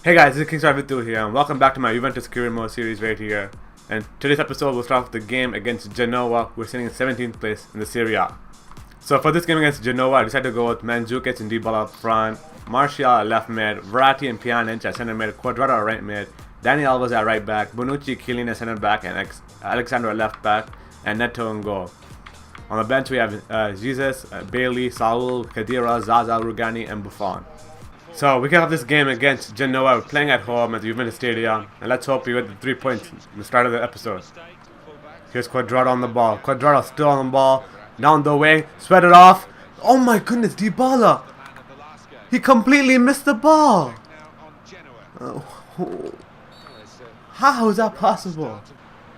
Hey guys, this is KingStar Vithu here, and welcome back to my Juventus career mode series right here. And today's episode will start with the game against Genoa. We're sitting in 17th place in the Serie A. So for this game against Genoa, I decided to go with Mandzukic and Dybala up front, Martial at left mid, Verratti and Pjanic at center mid, Cuadrado at right mid, Dani Alves at right back, Bonucci, Chiellini at center back, and Alexandro at left back, and Neto in goal. On the bench we have Jesus, Bailey, Saul, Khedira, Zaza, Rugani, and Buffon. So we kick off this game against Genoa. We're playing at home at the Juventus Stadium, and let's hope we get the 3 points in the start of the episode. Here's Cuadrado on the ball. Cuadrado still on the ball, down the wing, spread it off. Oh my goodness, Dybala! He completely missed the ball. How is that possible?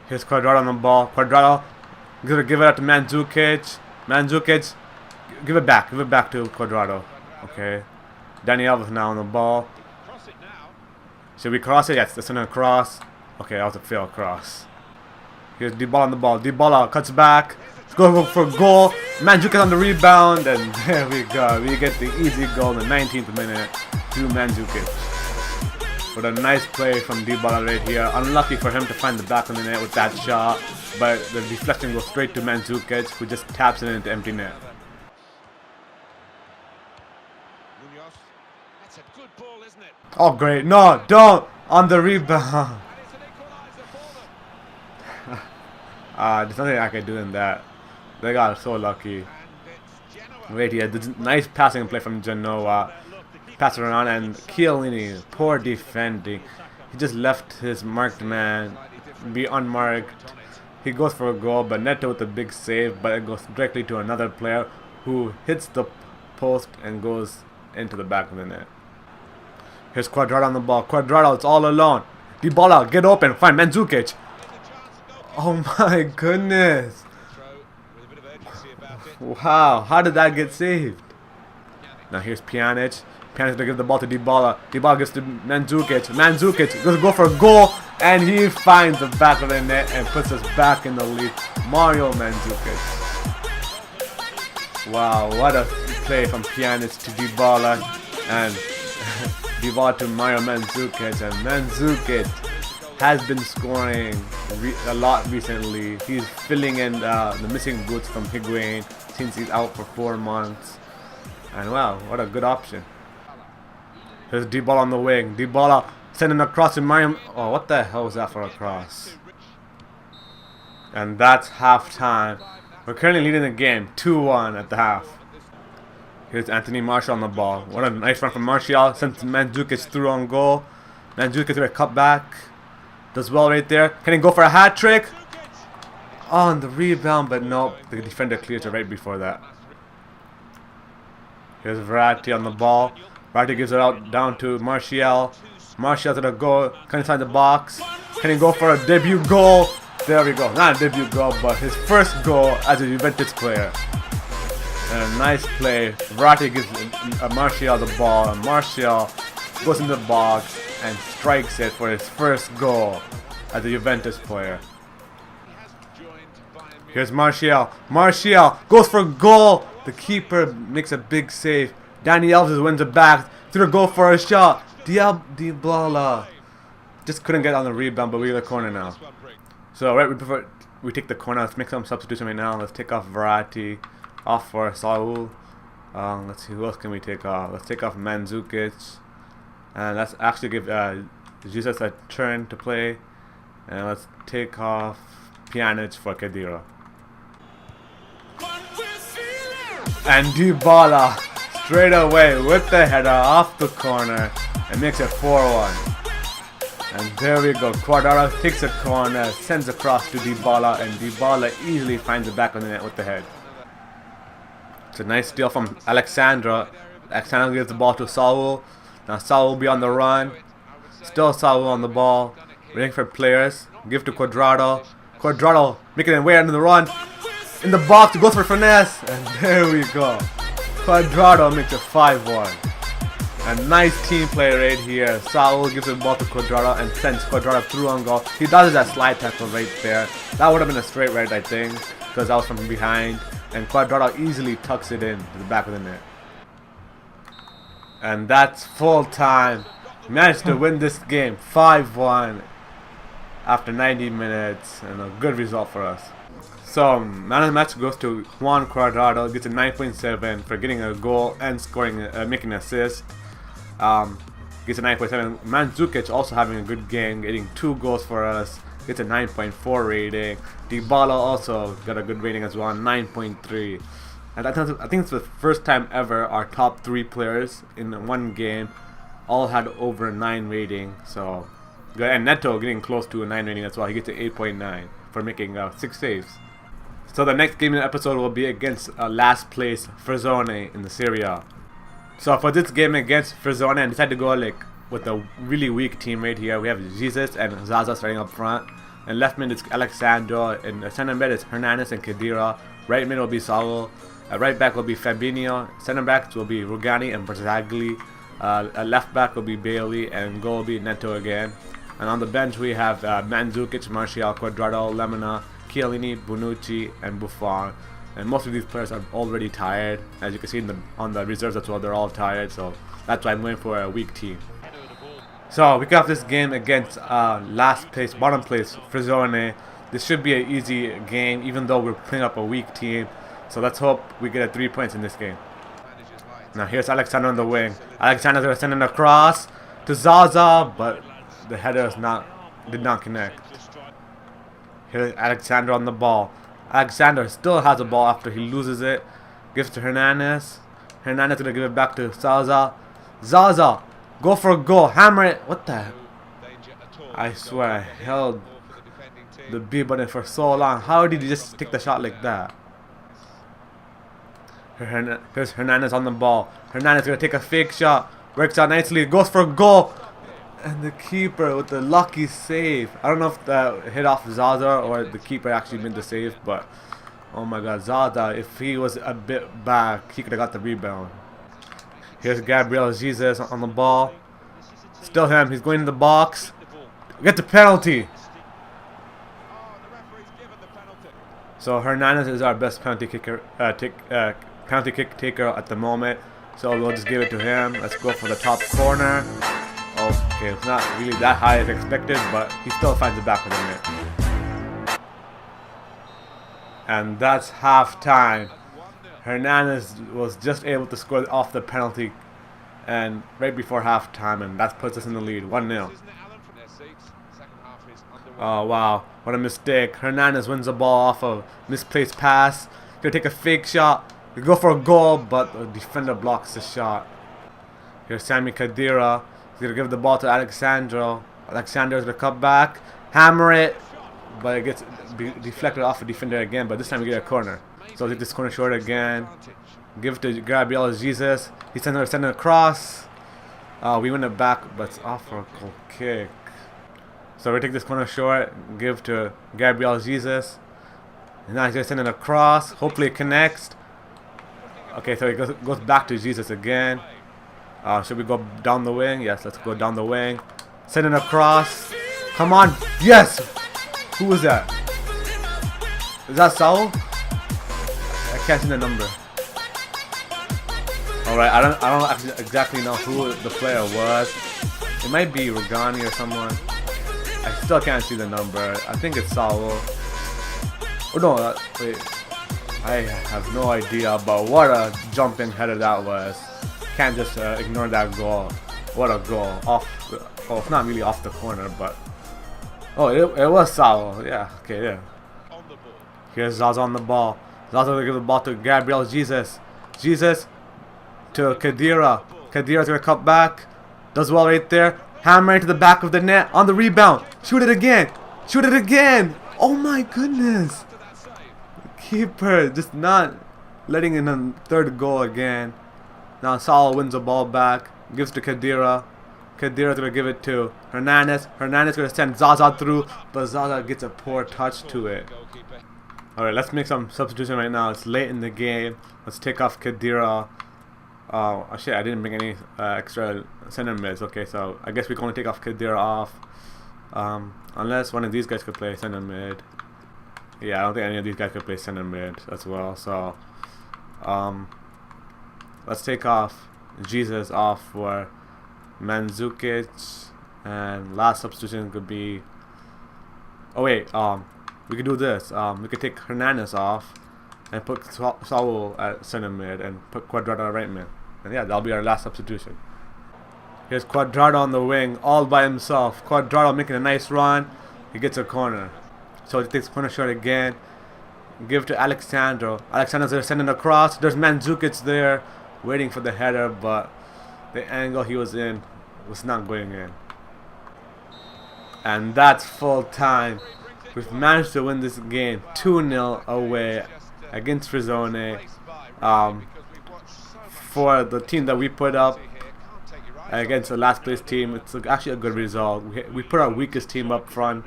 Here's Cuadrado on the ball. Cuadrado gonna give it out to Mandzukic. Mandzukic, give it back to Cuadrado. Okay. Dani Alves now on the ball. Should we cross it? Yes, that's gonna cross. Okay, that was a failed cross. Here's Dybala on the ball. Dybala cuts back. Let's go for a goal. Mandzukic on the rebound, and there we go. We get the easy goal in the 19th minute to Mandzukic. With a nice play from Dybala right here. Unlucky for him to find the back of the net with that shot, but the deflection goes straight to Mandzukic, who just taps it into empty net. Oh great, no, don't! On the rebound! There's nothing I can do in that. They got so lucky. Wait here, this nice passing play from Genoa. Pass it around, and Chiellini, poor defending. He just left his marked man be unmarked. He goes for a goal, but Neto with a big save, but it goes directly to another player who hits the post and goes into the back of the net. Here's Cuadrado on the ball. Cuadrado, it's all alone. Dybala, get open. Find Mandzukic. Oh my goodness. Wow, how did that get saved? Now here's Pjanic. Pjanic to give the ball to Dybala. Dybala gives to Mandzukic. Mandzukic goes to go for a goal, and he finds the back of the net and puts us back in the lead. Mario Mandzukic. Wow, what a play from Pjanic to Dybala, and Dybala to Mario Mandzukic, and Mandzukic has been scoring a lot recently. He's filling in the missing boots from Higuain since he's out for 4 months. And wow, what a good option. Here's Dybala on the wing. Dybala sending across to Mario. Oh, what the hell was that for a cross? And that's halftime. We're currently leading the game 2-1 at the half. Here's Anthony Martial on the ball. What a nice run from Martial. Sends Mandzukic through on goal. Mandzukic with a cut back. Does well right there. Can he go for a hat trick? On the rebound, but nope. The defender clears it right before that. Here's Verratti on the ball. Verratti gives it out down to Martial. Martial's gonna go. Can he find the box? Can he go for a debut goal? There we go. Not a debut goal, but his first goal as a Juventus player. And a nice play. Verratti gives Martial the ball, and Martial goes in the box and strikes it for his first goal as a Juventus player. Here's Martial. Martial goes for a goal. The keeper makes a big save. Dani Alves wins it back. Through a goal for a shot. Dybala just couldn't get on the rebound, but we get the corner now. So right before we take the corner, let's make some substitution right now. Let's take off Verratti. Off for Saul. Let's see, who else can we take off? Let's take off Mandzukic. And let's actually give Jesus a turn to play. And let's take off Pjanic for Khedira. And Dybala straight away with the header off the corner and makes it 4-1. And there we go. Cuadrado takes a corner, sends across to Dybala, and Dybala easily finds the back of the net with the head. It's a nice steal from Alexandro. Alexandro gives the ball to Saul. Now Saul will be on the run. Still Saul on the ball. Waiting for players. Give to Cuadrado. Cuadrado making it way under the run. In the box, goes for finesse. And there we go. Cuadrado makes it 5-1. A nice team play right here. Saul gives the ball to Cuadrado and sends Cuadrado through on goal. He does that slide tackle right there. That would have been a straight right, I think, because that was from behind. And Cuadrado easily tucks it in to the back of the net. And that's full time. managed to win this game 5-1 after 90 minutes, and a good result for us. So, man of the match goes to Juan Cuadrado, gets a 9.7 for getting a goal and scoring, making an assist. Gets a 9.7. Mandzukic also having a good game, getting 2 goals for us, gets a 9.4 rating. Dybala also got a good rating as well, 9.3. And I think it's the first time ever our top 3 players in one game all had over a 9 rating. So, good. And Neto getting close to a 9 rating as well. He gets an 8.9 for making 6 saves. So the next game in the episode will be against last place Frosinone in the Serie A. So for this game against Frosinone, I decided to go with a really weak team right here. We have Jesus and Zaza starting up front. And left mid is Alexandro. And center mid is Hernandez and Khedira. Right mid will be Saul. Right back will be Fabinho. Center backs will be Rugani and Barzagli. Left back will be Bailey. And goal will be Neto again. And on the bench we have Mandzukic, Martial, Cuadrado, Lemina, Chiellini, Bonucci, and Buffon. And most of these players are already tired. As you can see on the reserves as well, they're all tired. So that's why I'm going for a weak team. So we got this game against last place, bottom place, Frosinone. This should be an easy game, even though we're playing up a weak team. So let's hope we get 3 points in this game. Now here's Alexander on the wing. Alexander's gonna send an across to Zaza, but the header did not connect. Here's Alexander on the ball. Alexander still has the ball after he loses it. Gives to Hernandez. Hernandez gonna give it back to Zaza. Zaza, go for a goal. Hammer it. What the heck? I swear I held the B button for so long. How did he just take the shot like that? Here's Hernandez on the ball. Hernandez gonna take a fake shot. Works out nicely. Goes for a goal. And the keeper with the lucky save. I don't know if that hit off Zaza or the keeper actually made the save, but oh my god, Zaza, if he was a bit back, he could have got the rebound. Here's Gabriel Jesus on the ball. Still him, he's going in the box. Get the penalty. So Hernandez is our best penalty kicker, penalty kick taker at the moment. So we'll just give it to him. Let's go for the top corner. Okay, it's not really that high as expected, but he still finds it back within it. And that's half time. Hernandez was just able to score off the penalty and right before half time, and that puts us in the lead, 1-0. Oh wow, what a mistake. Hernandez wins the ball off a misplaced pass. Gonna take a fake shot. They go for a goal, but the defender blocks the shot. Here's Sami Khedira. He's going to give the ball to Alexandro. Alexander's going to cut back. Hammer it. But it gets deflected off the defender again. But this time we get a corner. So I'll take this corner short again. Give it to Gabriel Jesus. He's sending it across. We win it back, but it's off for a goal kick. So we take this corner short. Give to Gabriel Jesus. And now he's going to send it across. Hopefully it connects. Okay, so it goes back to Jesus again. Should we go down the wing? Yes, let's go down the wing. Send it across. Come on. Yes! Who was that? Is that Saul? I can't see the number. Alright, I don't actually exactly know who the player was. It might be Rugani or someone. I still can't see the number. I think it's Saul. Oh no, wait. I have no idea, but what a jumping header that was. Can't just ignore that goal. What a goal. It's not really off the corner, but it was Saul. Yeah, okay, yeah. Here's Zaza on the ball. Zaza will give the ball to Gabriel Jesus. Jesus to Khedira. Khedira's gonna cut back. Does well right there. Hammer into the back of the net on the rebound. Shoot it again. Shoot it again. Oh my goodness. The keeper just not letting in a third goal again. Now Saul wins the ball back. Gives to Khedira. Khedira's gonna give it to Hernandez. Hernandez gonna send Zaza through, but Zaza gets a poor touch to it. Alright, let's make some substitution right now. It's late in the game. Let's take off Khedira. Oh shit, I didn't bring any extra center mids. Okay, so I guess we can only take off Khedira off. Unless one of these guys could play center mid. Yeah, I don't think any of these guys could play center mid as well. So, let's take off Jesus off for Mandzukic, and last substitution could be. Oh wait, we could do this. We could take Hernandez off and put Saul at center mid and put Cuadrado at right mid. And yeah, that'll be our last substitution. Here's Cuadrado on the wing, all by himself. Cuadrado making a nice run. He gets a corner. So he takes corner shot again. Give to Alexandro. Alexandro's there sending across. There's Mandzukic there waiting for the header, but the angle he was in was not going in. And that's full time. We've managed to win this game 2-0 away against Frisone. For the team that we put up against the last place team, it's actually a good result. We put our weakest team up front,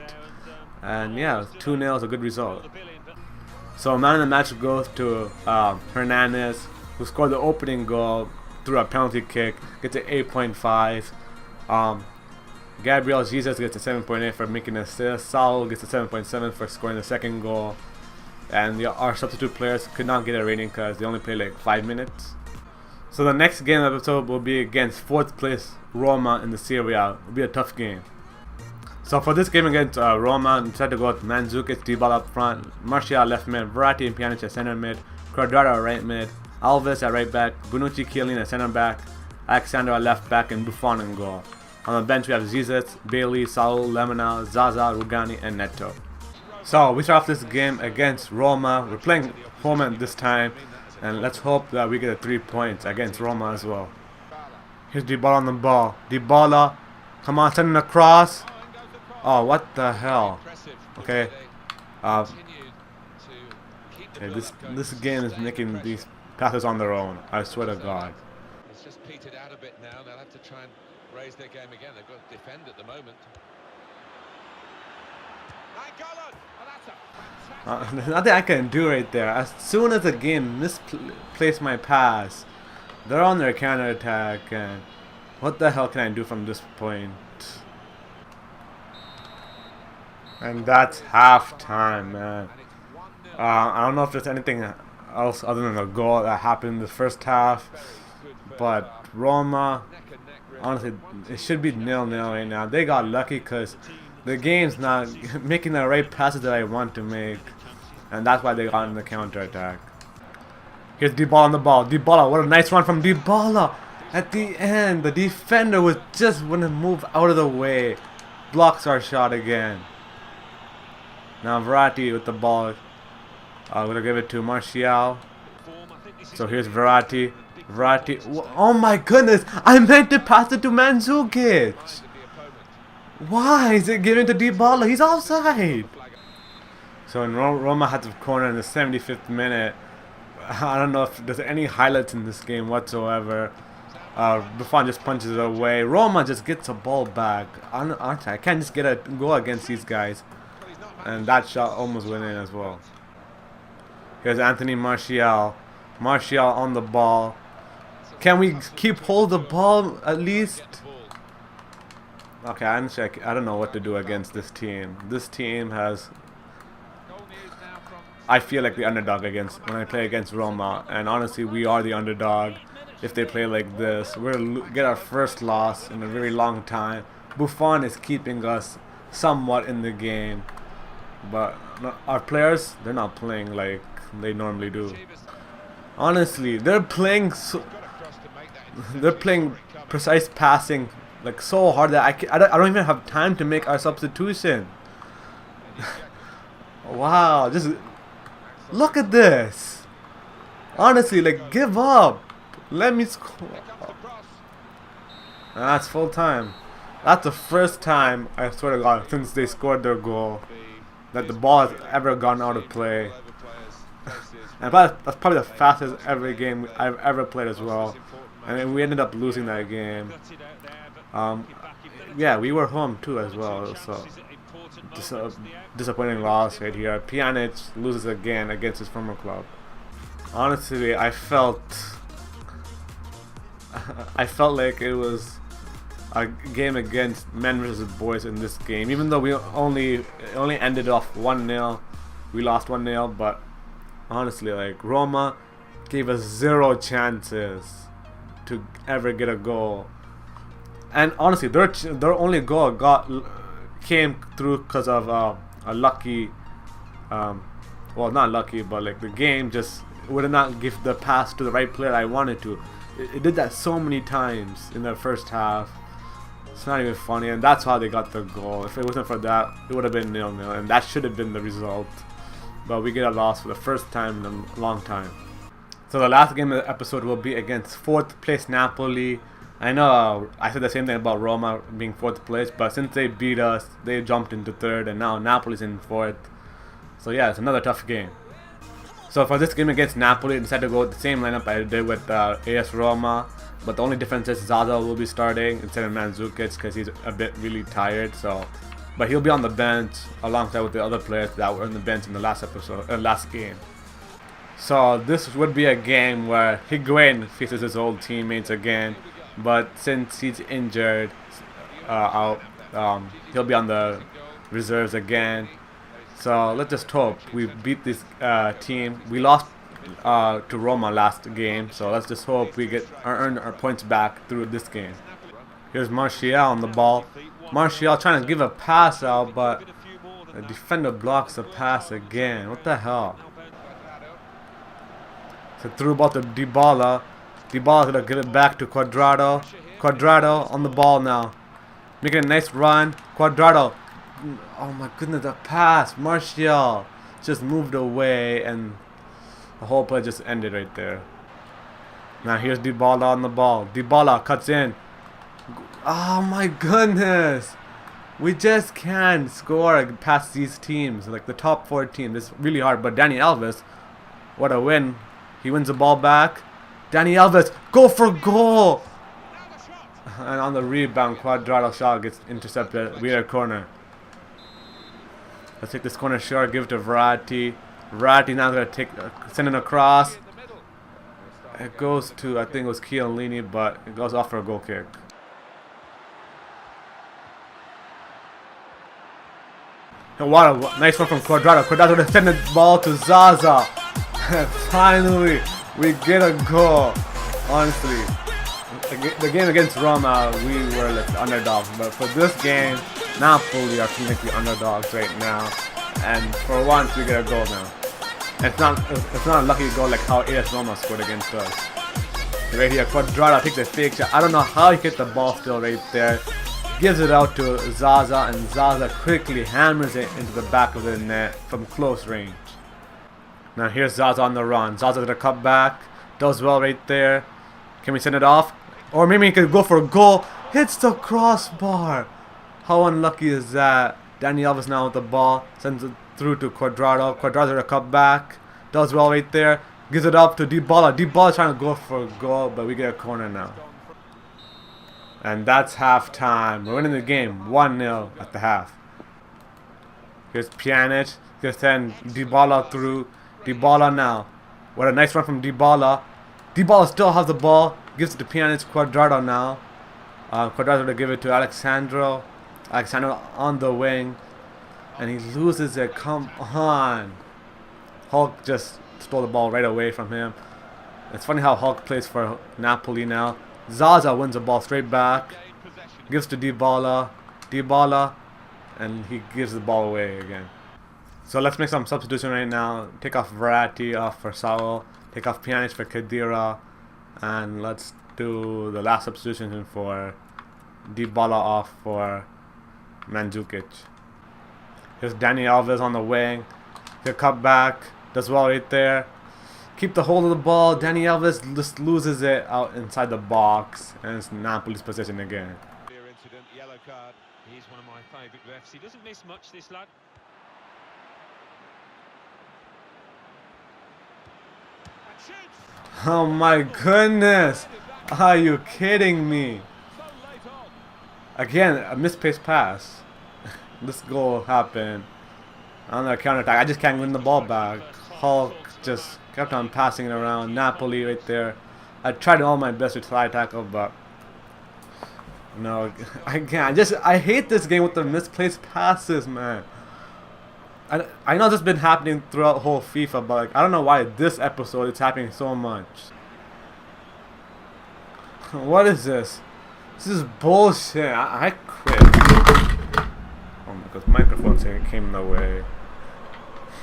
and yeah, 2-0 is a good result. So man of the match goes to Hernandez, who scored the opening goal through a penalty kick, gets an 8.5. Gabriel Jesus gets a 7.8 for making an assist. Saul gets a 7.7 for scoring the second goal. And our substitute players could not get a rating because they only played like 5 minutes. So the next game episode will be against 4th place Roma in the Serie A. It'll be a tough game. So for this game against Roma, we decided to go with Mandzukic, Dybala up front, Martial left mid, Verratti and Pjanic at center mid, Cuadrado at right mid, Alves at right back, Bonucci, Chiellini at center back, Alexandro at left back, and Buffon in goal. On the bench we have Zizek, Bailey, Saul, Lemina, Zaza, Rugani, and Neto. So we start off this game against Roma. We're playing home at this time, and let's hope that we get 3 points against Roma as well. Here's Dybala on the ball. Dybala, come on, sending across. Oh, what the hell? Okay. This game is making these passes on their own. I swear to God. It's just petered out a bit now. They'll have to try and raise their game again. They've got to defend at the moment. Nothing I can do right there. As soon as the game misplaced my pass, they're on their counter attack, and what the hell can I do from this point? And that's halftime, man. I don't know if there's anything else other than the goal that happened in the first half, but Roma, honestly, it should be 0-0 right now. They got lucky because the game's not making the right passes that I want to make, and that's why they got in the counter attack. Here's Dybala on the ball. Dybala, what a nice run from Dybala. At the end, the defender was just want to move out of the way. Blocks our shot again. Now Verratti with the ball. I'm going to give it to Martial. So here's Verratti. Verratti. Oh my goodness. I meant to pass it to Mandzukic. Why is it given to Dybala? He's offside. So Roma had the corner in the 75th minute. I don't know if there's any highlights in this game whatsoever. Buffon just punches it away. Roma just gets a ball back. I can't just get a goal against these guys. And that shot almost went in as well. Here's Anthony Martial. Martial on the ball. Can we keep hold of the ball at least? Okay, I don't know what to do against this team. This team has... I feel like the underdog when I play against Roma. And honestly, we are the underdog if they play like this. We're going to get our first loss in a very long time. Buffon is keeping us somewhat in the game. But our players, they're not playing like they normally do. Honestly, they're playing precise passing like so hard that I don't even have time to make our substitution. Wow, just look at this. Honestly, like, give up. Let me score. That's full time. That's the first time, I swear to God, since they scored their goal, that the ball has ever gone out of play. And that's probably the fastest ever game I've ever played as well. And we ended up losing that game. Yeah, we were home too as well. So disappointing loss right here. Pjanic loses again against his former club. Honestly, I felt like it was a game against men versus boys in this game. Even though we only ended off 1-0, we lost 1-0. But honestly, like, Roma gave us 0 chances to ever get a goal. And honestly, their only goal came through because of a lucky, well, not lucky, but like the game just would not give the pass to the right player I wanted to. It did that so many times in the first half. It's not even funny, and that's how they got the goal. If it wasn't for that, it would have been 0-0, and that should have been the result. But we get a loss for the first time in a long time. So the last game of the episode will be against 4th place Napoli. I know I said the same thing about Roma being 4th place, but since they beat us, they jumped into 3rd, and now Napoli's in 4th. So yeah, it's another tough game. So for this game against Napoli, I decided to go with the same lineup I did with AS Roma. But the only difference is Zaza will be starting instead of Mandzukic because he's a bit really tired. So, but he'll be on the bench alongside with the other players that were on the bench in the last game. So this would be a game where Higuain faces his old teammates again. But since he's injured, he'll be on the reserves again. So let's just hope we beat this team. We lost to Roma last game, so let's just hope we earn our points back through this game. Here's Martial on the ball. Martial trying to give a pass out, but the defender blocks the pass again. What the hell? So through ball to Dybala. Dybala's gonna give it back to Cuadrado. Cuadrado on the ball now, making a nice run. Cuadrado. Oh my goodness, the pass. Martial just moved away and the whole play just ended right there. Now here's Dybala on the ball. Dybala cuts in. Oh my goodness. We just can't score past these teams, like the top 4 teams. It's really hard. But Dani Alves, what a win. He wins the ball back. Dani Alves, go for goal. And on the rebound, Cuadrado shot gets intercepted. We had a corner. Let's take this corner short, give it to Verratti. Verratti now going to send it across. It goes to, I think it was Chiellini, but it goes off for a goal kick. And what a nice one from Cuadrado. Cuadrado to send the ball to Zaza. Finally, we get a goal. Honestly, the game against Roma, we were like the underdogs, but for this game, Napoli are technically underdogs right now, and for once we get a goal now. And it's not a lucky goal like how AS Roma scored against us. Right here, Cuadrado takes a fake shot. I don't know how he hit the ball still right there. Gives it out to Zaza, and Zaza quickly hammers it into the back of the net from close range. Now here's Zaza on the run. Zaza gonna cut back, does well right there. Can we send it off? Or maybe he could go for a goal. Hits the crossbar. How unlucky is that? Dani Alves now with the ball. Sends it through to Cuadrado. Cuadrado gonna cut back. Does well right there. Gives it up to Dybala. Dybala trying to go for a goal, but we get a corner now. And that's halftime. We're winning the game 1-0 at the half. Here's Pjanic. Gonna send Dybala through. Dybala now. What a nice run from Dybala. Dybala still has the ball. Gives it to Pjanic. Cuadrado now. Cuadrado to give it to Alexandro. Alexandro on the wing. And he loses it. Come on. Hulk just stole the ball right away from him. It's funny how Hulk plays for Napoli now. Zaza wins the ball straight back. Gives to Dybala. Dybala. And he gives the ball away again. So let's make some substitution right now. Take off Verratti off for Saul. Take off Pjanic for Khedira. And let's do the last substitution for Dybala off for Mandzukic. Here's Dani Alves on the wing. He'll cut back. Does well right there. Keep the hold of the ball. Dani Alves just loses it out inside the box. And it's Napoli's possession again. Incident, yellow card. He's one of my favourite refs. He doesn't miss much, this lad. Oh my goodness! Are you kidding me? Again, a misplaced pass. This goal happened on the counter-attack. I just can't win the ball back. Hulk just kept on passing it around. Napoli right there. I tried all my best to try tackle, but no, I can't. I hate this game with the misplaced passes, man. I know this has been happening throughout whole FIFA, but like, I don't know why this episode it's happening so much. What is this? This is bullshit. I quit. Oh my god, microphone came in the way.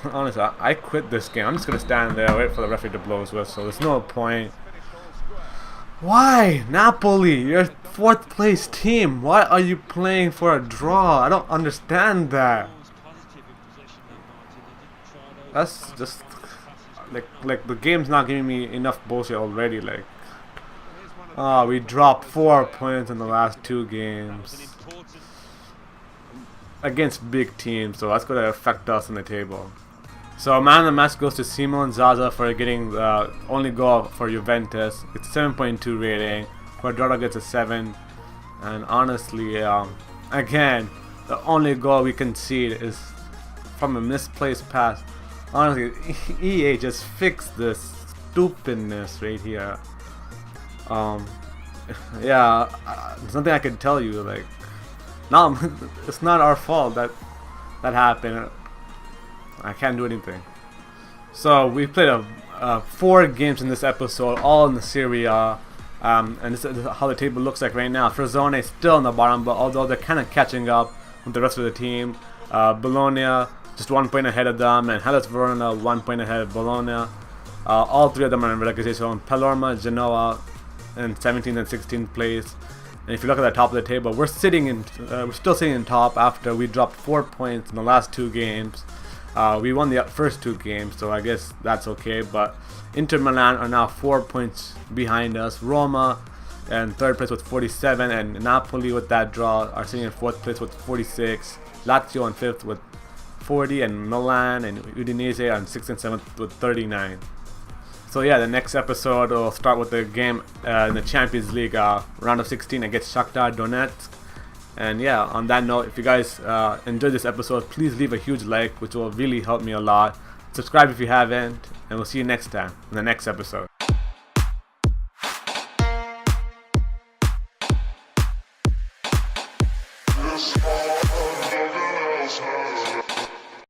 Honestly, I quit this game. I'm just gonna stand there, wait for the referee to blow his whistle. There's no point. Why? Napoli, you're 4th place team. Why are you playing for a draw? I don't understand that. That's just like the game's not giving me enough bullshit already. Like, we dropped 4 points in the last 2 games against big teams, so that's gonna affect us in the table. So man of the match goes to Simon Zaza for getting the only goal for Juventus. It's 7.2 rating. Quadrado gets a 7. And honestly, again, the only goal we concede is from a misplaced pass. Honestly, EA just fixed this stupidness right here. Yeah, there's nothing I can tell you. Like, no, it's not our fault that happened. I can't do anything. So we played 4 games in this episode, all in the Serie A. And this is how the table looks like right now. Frosinone is still in the bottom, but although they're kind of catching up with the rest of the team. Bologna just 1 point ahead of them, and Hellas Verona 1 point ahead of Bologna. All 3 of them are in relegation. Palermo, Genoa, in 17th and 16th place. And if you look at the top of the table, we're still sitting in top after we dropped 4 points in the last 2 games. We won the first 2 games, so I guess that's okay. But Inter Milan are now 4 points behind us. Roma in 3rd place with 47, and Napoli with that draw are sitting in 4th place with 46. Lazio in 5th with 40, and Milan and Udinese are in 6th and 7th with 39. So yeah, the next episode will start with the game in the Champions League round of 16 against Shakhtar Donetsk. And yeah, on that note, if you guys enjoyed this episode, please leave a huge like, which will really help me a lot. Subscribe if you haven't, and we'll see you next time in the next episode. Yes.